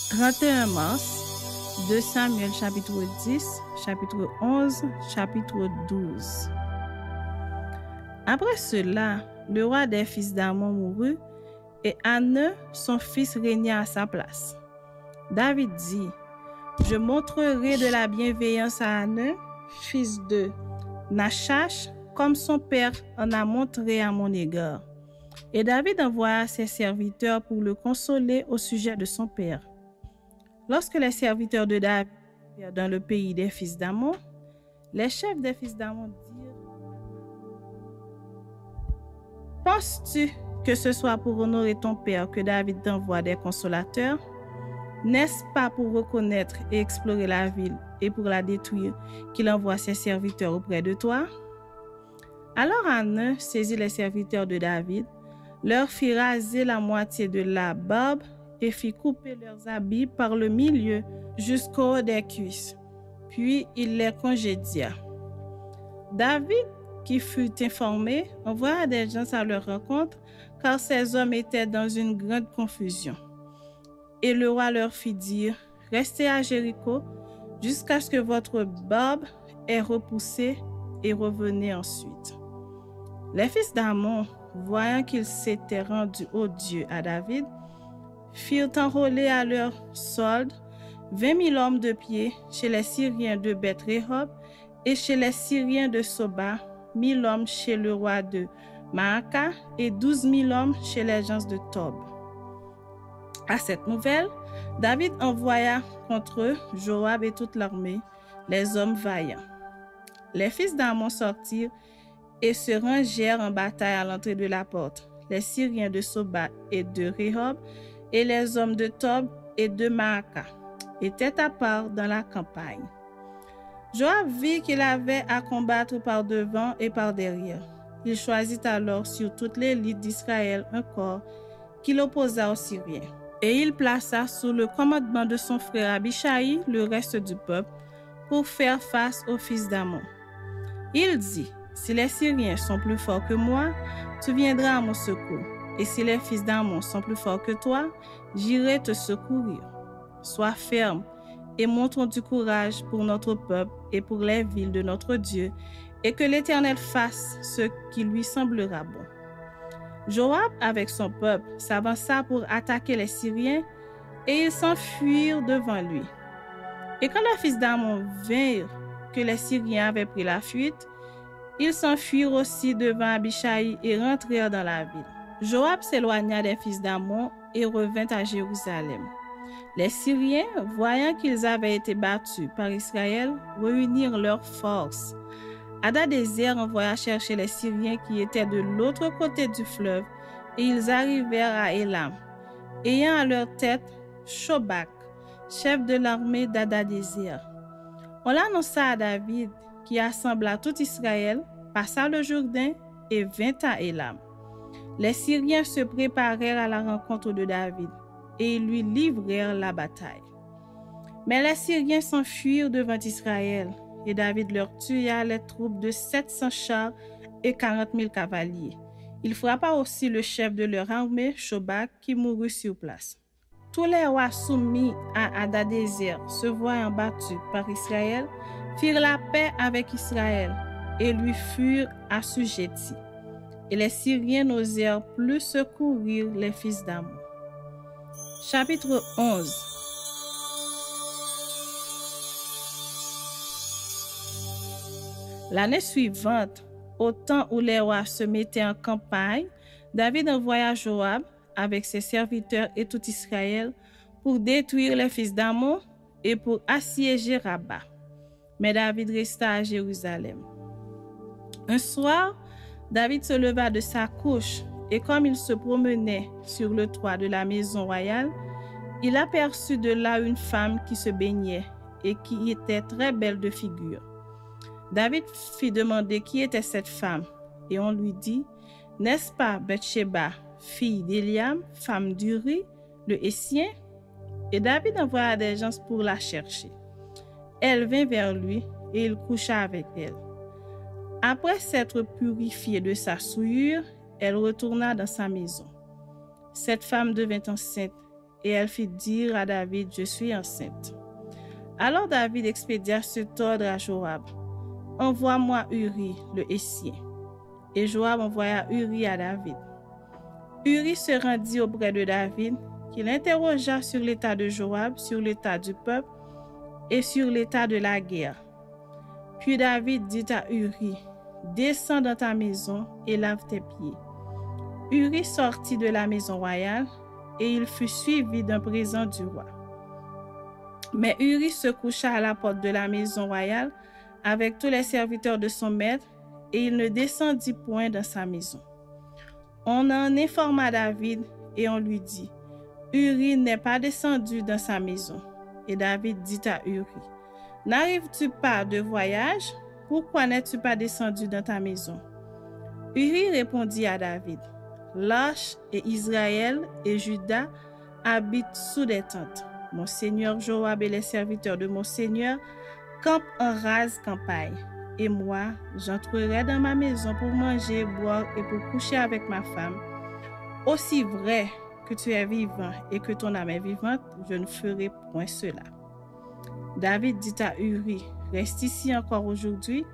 31 mars, 2 Samuel chapitre 10, chapitre 11, chapitre 12. Après cela, le roi des fils d'Ammon mourut et Hanun, son fils, régna à sa place. David dit, « Je montrerai de la bienveillance à Hanun, fils de Nachash, comme son père en a montré à mon égard. » Et David envoya ses serviteurs pour le consoler au sujet de son père. Lorsque les serviteurs de David furent dans le pays des fils d'Ammon, les chefs des fils d'Ammon dirent, « Penses-tu que ce soit pour honorer ton père que David t'envoie des consolateurs? N'est-ce pas pour reconnaître et explorer la ville et pour la détruire qu'il envoie ses serviteurs auprès de toi? » Alors Hanun saisit les serviteurs de David, leur fit raser la moitié de la barbe et fit couper leurs habits par le milieu jusqu'au haut des cuisses. Puis il les congédia. David, qui fut informé, envoya des gens à leur rencontre, car ces hommes étaient dans une grande confusion. Et le roi leur fit dire, « Restez à Jéricho jusqu'à ce que votre barbe ait repoussé et revenez ensuite. » Les fils d'Ammon, voyant qu'ils s'étaient rendus odieux à David, firent enrôler à leur solde 20 000 hommes de pied chez les Syriens de Beth-Rehob et chez les Syriens de Soba, 1000 hommes chez le roi de Maaka et 12 000 hommes chez les gens de Tob. À cette nouvelle, David envoya contre eux Joab et toute l'armée, les hommes vaillants. Les fils d'Ammon sortirent et se rangèrent en bataille à l'entrée de la porte, les Syriens de Soba et de Rehob et les hommes de Tob et de Maaka étaient à part dans la campagne. Joab vit qu'il avait à combattre par devant et par derrière. Il choisit alors sur toute l'élite d'Israël un corps qu'il opposa aux Syriens. Et il plaça sous le commandement de son frère Abishai le reste du peuple pour faire face aux fils d'Ammon. Il dit, « Si les Syriens sont plus forts que moi, tu viendras à mon secours. Et si les fils d'Ammon sont plus forts que toi, j'irai te secourir. Sois ferme et montrons du courage pour notre peuple et pour les villes de notre Dieu, et que l'Éternel fasse ce qui lui semblera bon. » Joab, avec son peuple, s'avança pour attaquer les Syriens, et ils s'enfuirent devant lui. Et quand les fils d'Ammon virent que les Syriens avaient pris la fuite, ils s'enfuirent aussi devant Abishai et rentrèrent dans la ville. Joab s'éloigna des fils d'Ammon et revint à Jérusalem. Les Syriens, voyant qu'ils avaient été battus par Israël, réunirent leurs forces. Hadadézer envoya chercher les Syriens qui étaient de l'autre côté du fleuve, et ils arrivèrent à Élam, ayant à leur tête Shobak, chef de l'armée d'Hadadézer. On l'annonça à David, qui assembla tout Israël, passa le Jourdain et vint à Élam. Les Syriens se préparèrent à la rencontre de David, et ils lui livrèrent la bataille. Mais les Syriens s'enfuirent devant Israël, et David leur tua les troupes de 700 chars et 40 000 cavaliers. Il frappa aussi le chef de leur armée, Shobak, qui mourut sur place. Tous les rois soumis à Hadadézer, se voyant battus par Israël, firent la paix avec Israël et lui furent assujettis. Et les Syriens n'osèrent plus secourir les fils d'Ammon. Chapitre 11. L'année suivante, au temps où les rois se mettaient en campagne, David envoya Joab avec ses serviteurs et tout Israël pour détruire les fils d'Ammon et pour assiéger Rabba. Mais David resta à Jérusalem. Un soir, David se leva de sa couche et comme il se promenait sur le toit de la maison royale, il aperçut de là une femme qui se baignait et qui était très belle de figure. David fit demander qui était cette femme, et on lui dit, « N'est-ce pas Bathsheba, fille d'Eliam, femme d'Uri, le Hétien ?» Et David envoya des gens pour la chercher. Elle vint vers lui, et il coucha avec elle. Après s'être purifiée de sa souillure, elle retourna dans sa maison. Cette femme devint enceinte, et elle fit dire à David, « Je suis enceinte. » Alors David expédia cet ordre à Joab, « Envoie-moi Uri, le Hétien. » Et Joab envoya Uri à David. Uri se rendit auprès de David, qui l'interrogea sur l'état de Joab, sur l'état du peuple et sur l'état de la guerre. Puis David dit à Uri, « Descends dans ta maison et lave tes pieds. » Uri sortit de la maison royale et il fut suivi d'un présent du roi. Mais Uri se coucha à la porte de la maison royale avec tous les serviteurs de son maître et il ne descendit point dans sa maison. On en informa David et on lui dit, « Uri n'est pas descendu dans sa maison. » Et David dit à Uri, « N'arrives-tu pas de voyage? Pourquoi n'es-tu pas descendu dans ta maison? » Uri répondit à David, « L'arche et Israël et Juda habitent sous des tentes. Mon seigneur Joab et les serviteurs de mon seigneur campent en rase campagne. Et moi, j'entrerai dans ma maison pour manger, boire et pour coucher avec ma femme. Aussi vrai que tu es vivant et que ton âme est vivante, je ne ferai point cela. » David dit à Uri, « Reste ici encore aujourd'hui,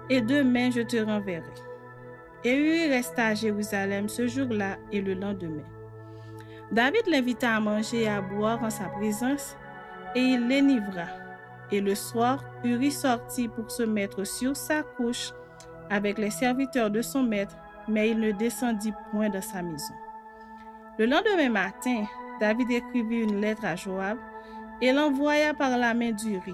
et demain je te renverrai. » Et Uri resta à Jérusalem ce jour-là et le lendemain. David l'invita à manger et à boire en sa présence, et il l'enivra. Et le soir, Uri sortit pour se mettre sur sa couche avec les serviteurs de son maître, mais il ne descendit point dans sa maison. Le lendemain matin, David écrivit une lettre à Joab et l'envoya par la main d'Uri.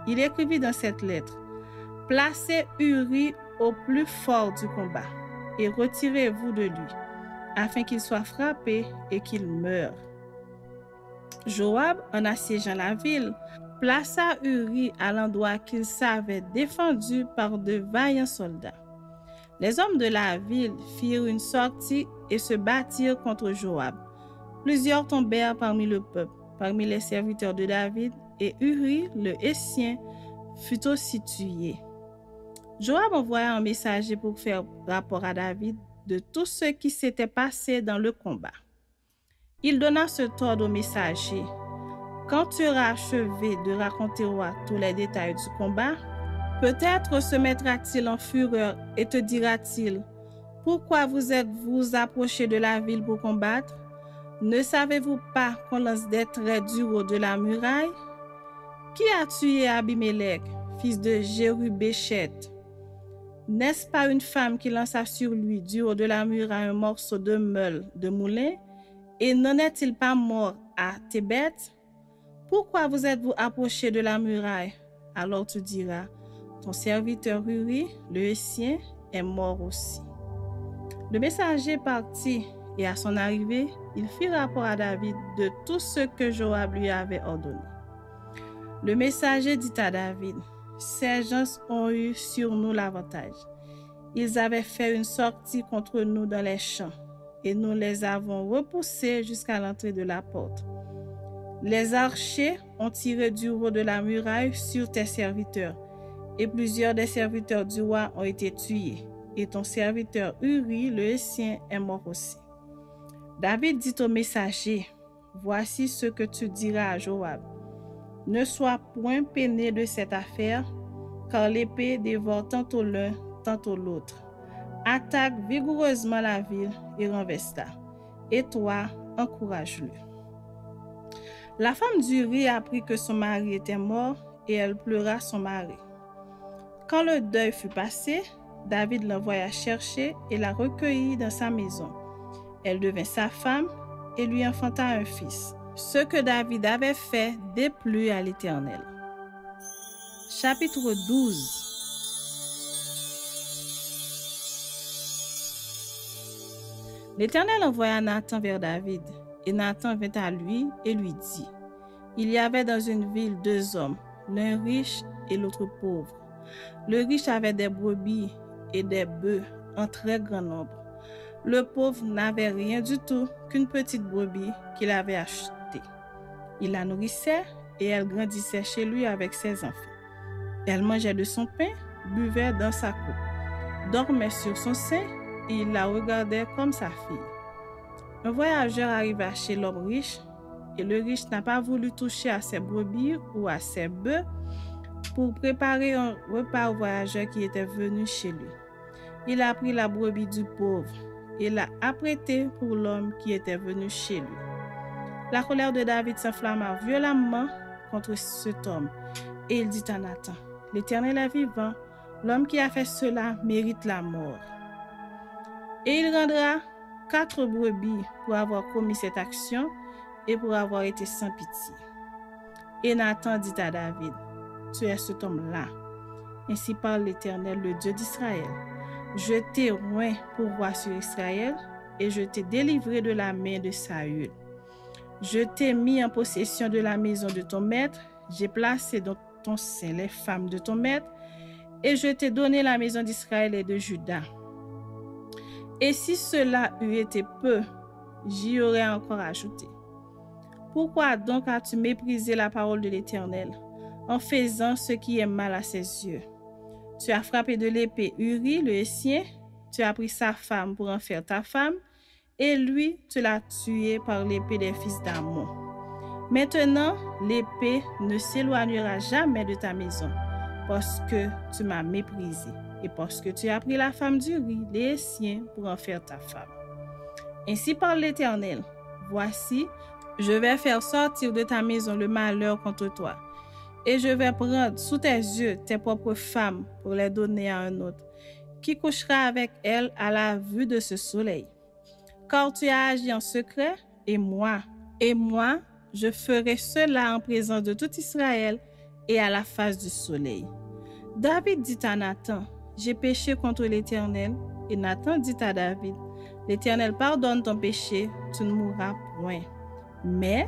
Il écrivit dans cette lettre, « Placez Uri au plus fort du combat et retirez-vous de lui, afin qu'il soit frappé et qu'il meure. » Joab, en assiégeant la ville, plaça Uri à l'endroit qu'il savait défendu par de vaillants soldats. Les hommes de la ville firent une sortie et se battirent contre Joab. Plusieurs tombèrent parmi le peuple, parmi les serviteurs de David, et Uri, le Hétien, fut aussi tué. Joab envoya un messager pour faire rapport à David de tout ce qui s'était passé dans le combat. Il donna cet ordre au messager. « Quand tu auras achevé de raconter au roi tous les détails du combat, peut-être se mettra-t-il en fureur et te dira-t-il, « Pourquoi vous êtes-vous approchés de la ville pour combattre? Ne savez-vous pas qu'on lance des traits du haut de la muraille? Qui a tué Abimélec, fils de Jérubéchet? N'est-ce pas une femme qui lança sur lui du haut de la muraille un morceau de meule de moulin? Et n'en est-il pas mort à Tébet? Pourquoi vous êtes-vous approchés de la muraille? » Alors tu diras, « Ton serviteur Uri, le Hétien, est mort aussi. » Le messager partit, et à son arrivée, il fit rapport à David de tout ce que Joab lui avait ordonné. Le messager dit à David, « Ces gens ont eu sur nous l'avantage. Ils avaient fait une sortie contre nous dans les champs, et nous les avons repoussés jusqu'à l'entrée de la porte. Les archers ont tiré du haut de la muraille sur tes serviteurs, et plusieurs des serviteurs du roi ont été tués, et ton serviteur Uri, le Hétien, est mort aussi. » David dit au messager, « Voici ce que tu diras à Joab. Ne sois point peiné de cette affaire, car l'épée dévore tantôt l'un, tantôt l'autre. Attaque vigoureusement la ville et renverse-la. Et toi, encourage-le. » La femme d'Uri apprit que son mari était mort et elle pleura son mari. Quand le deuil fut passé, David l'envoya chercher et la recueillit dans sa maison. Elle devint sa femme et lui enfanta un fils. Ce que David avait fait déplut à l'Éternel. Chapitre 12. L'Éternel envoya Nathan vers David, et Nathan vint à lui et lui dit, « Il y avait dans une ville 2 hommes, l'un riche et l'autre pauvre. Le riche avait des brebis et des bœufs en très grand nombre. Le pauvre n'avait rien du tout qu'une petite brebis qu'il avait achetée. Il la nourrissait et elle grandissait chez lui avec ses enfants. Elle mangeait de son pain, buvait dans sa coupe, dormait sur son sein et il la regardait comme sa fille. Un voyageur arriva chez l'homme riche et le riche n'a pas voulu toucher à ses brebis ou à ses bœufs pour préparer un repas aux voyageurs qui étaient venus chez lui. Il a pris la brebis du pauvre et l'a apprêtée pour l'homme qui était venu chez lui. La colère de David s'enflamma violemment contre cet homme et il dit à Nathan, « L'Éternel est vivant, l'homme qui a fait cela mérite la mort. » Et il rendra 4 brebis pour avoir commis cette action et pour avoir été sans pitié. Et Nathan dit à David, « Tu es cet homme-là. Ainsi parle l'Éternel, le Dieu d'Israël. Je t'ai oint pour roi sur Israël et je t'ai délivré de la main de Saül. Je t'ai mis en possession de la maison de ton maître, j'ai placé dans ton sein les femmes de ton maître et je t'ai donné la maison d'Israël et de Juda. Et si cela eût été peu, j'y aurais encore ajouté. Pourquoi donc as-tu méprisé la parole de l'Éternel en faisant ce qui est mal à ses yeux? Tu as frappé de l'épée Uri, le Hétien, tu as pris sa femme pour en faire ta femme, et lui, tu l'as tué par l'épée des fils d'Ammon. Maintenant, l'épée ne s'éloignera jamais de ta maison, parce que tu m'as méprisé, et parce que tu as pris la femme d'Uri, les Hétiens, pour en faire ta femme. Ainsi parle l'Éternel, voici, je vais faire sortir de ta maison le malheur contre toi, et je vais prendre sous tes yeux tes propres femmes pour les donner à un autre, qui couchera avec elles à la vue de ce soleil. Car tu as agi en secret, et moi, je ferai cela en présence de tout Israël et à la face du soleil. David dit à Nathan, j'ai péché contre l'Éternel, et Nathan dit à David, l'Éternel pardonne ton péché, tu ne mourras point. Mais,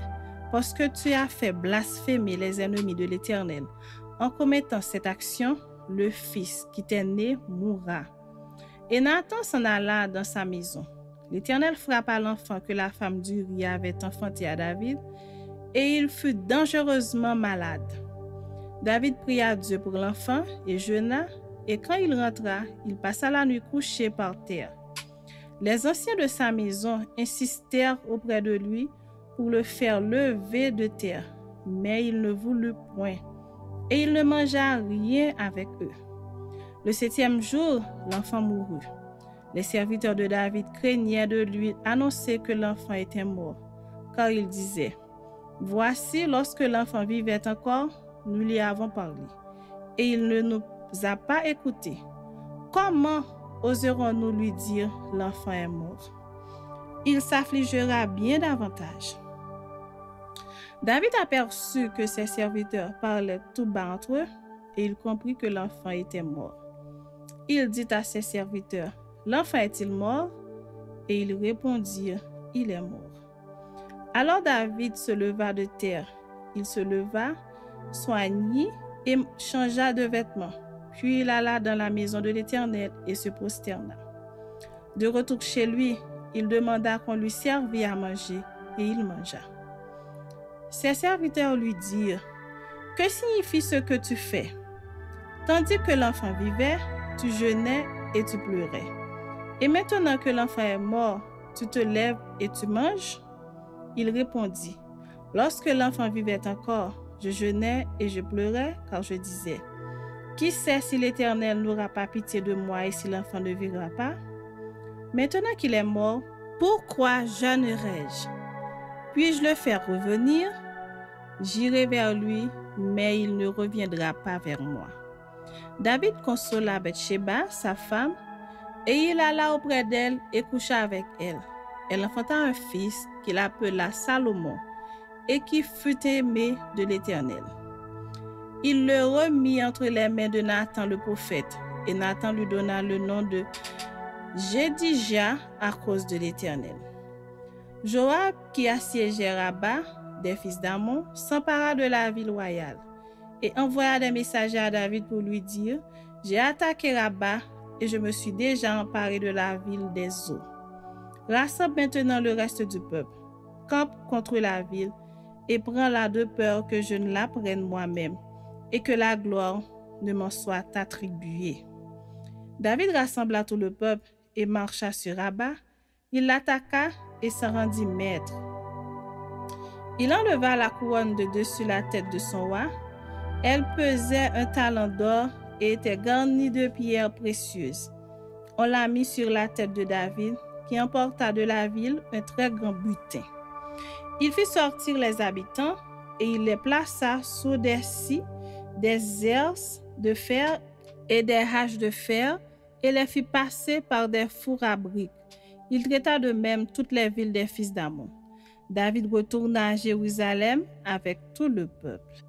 parce que tu as fait blasphémer les ennemis de l'Éternel, en commettant cette action, le fils qui t'est né mourra. Et Nathan s'en alla dans sa maison. L'Éternel frappa l'enfant que la femme d'Uri avait enfanté à David, et il fut dangereusement malade. David pria Dieu pour l'enfant et jeûna, et quand il rentra, il passa la nuit couché par terre. Les anciens de sa maison insistèrent auprès de lui pour le faire lever de terre, mais il ne voulut point, et il ne mangea rien avec eux. Le 7e jour, l'enfant mourut. Les serviteurs de David craignaient de lui annoncer que l'enfant était mort, car ils disaient, « Voici, lorsque l'enfant vivait encore, nous lui avons parlé, et il ne nous a pas écoutés. Comment oserons-nous lui dire, l'enfant est mort? Il s'affligera bien davantage. » David aperçut que ses serviteurs parlaient tout bas entre eux, et il comprit que l'enfant était mort. Il dit à ses serviteurs, « L'enfant est-il mort? » Et ils répondirent, « Il est mort. » Alors David se leva de terre. Il se leva, soignit et changea de vêtements. Puis il alla dans la maison de l'Éternel et se prosterna. De retour chez lui, il demanda qu'on lui servît à manger, et il mangea. Ses serviteurs lui dirent, « Que signifie ce que tu fais? Tandis que l'enfant vivait, tu jeûnais et tu pleurais. Et maintenant que l'enfant est mort, tu te lèves et tu manges? » Il répondit, « Lorsque l'enfant vivait encore, je jeûnais et je pleurais, car je disais, « Qui sait si l'Éternel n'aura pas pitié de moi et si l'enfant ne vivra pas? Maintenant qu'il est mort, pourquoi jeûnerais-je? Puis-je le faire revenir? J'irai vers lui, mais il ne reviendra pas vers moi. » David consola Bathsheba, sa femme, et il alla auprès d'elle et coucha avec elle. Elle enfanta un fils qu'il appela Salomon, et qui fut aimé de l'Éternel. Il le remit entre les mains de Nathan le prophète, et Nathan lui donna le nom de Jédija à cause de l'Éternel. Joab, qui assiégeait Rabba, des fils d'Ammon, s'empara de la ville royale, et envoya des messagers à David pour lui dire, « J'ai attaqué Rabba, et je me suis déjà emparé de la ville des eaux. Rassemble maintenant le reste du peuple, campe contre la ville, et prends-la de peur que je ne la prenne moi-même, et que la gloire ne m'en soit attribuée. » David rassembla tout le peuple et marcha sur Rabba. Il l'attaqua et s'en rendit maître. Il enleva la couronne de dessus la tête de son roi. Elle pesait un talent d'or et était garnie de pierres précieuses. On l'a mis sur la tête de David, qui emporta de la ville un très grand butin. Il fit sortir les habitants et il les plaça sous des scies, des herses de fer et des haches de fer et les fit passer par des fours à briques. Il traita de même toutes les villes des fils d'Ammon. David retourna à Jérusalem avec tout le peuple.